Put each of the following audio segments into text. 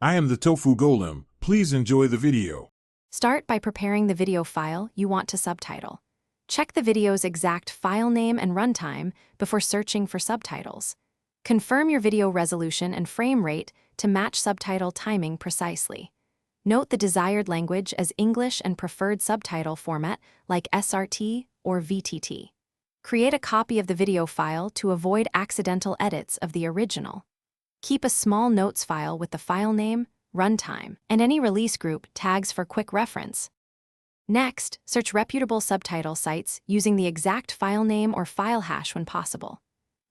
I am the Tofu Golem. Please enjoy the video. Start by preparing the video file you want to subtitle. Check the video's exact file name and runtime before searching for subtitles. Confirm your video resolution and frame rate to match subtitle timing precisely. Note the desired language as English and preferred subtitle format like SRT or VTT. Create a copy of the video file to avoid accidental edits of the original. Keep a small notes file with the file name, runtime, and any release group tags for quick reference. Next, search reputable subtitle sites using the exact file name or file hash when possible.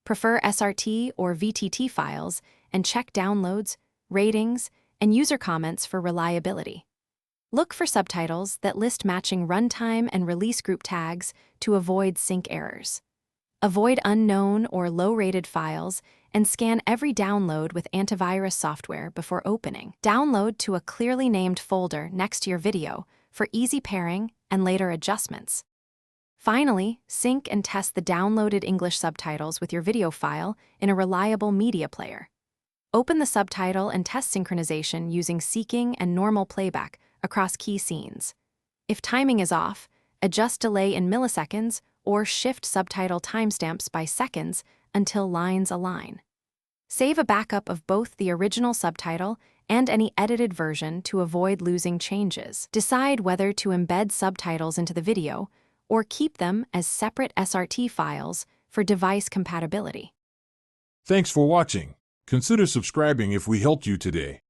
Prefer SRT or VTT files and check downloads, ratings, and user comments for reliability. Look for subtitles that list matching runtime and release group tags to avoid sync errors. Avoid unknown or low-rated files and scan every download with antivirus software before opening. Download to a clearly named folder next to your video for easy pairing and later adjustments. Finally, sync and test the downloaded English subtitles with your video file in a reliable media player. Open the subtitle and test synchronization using seeking and normal playback across key scenes. If timing is off, adjust delay in milliseconds or shift subtitle timestamps by seconds until lines align. Save a backup of both the original subtitle and any edited version to avoid losing changes. Decide whether to embed subtitles into the video or keep them as separate SRT files for device compatibility. Thanks for watching. Consider subscribing if we helped you today.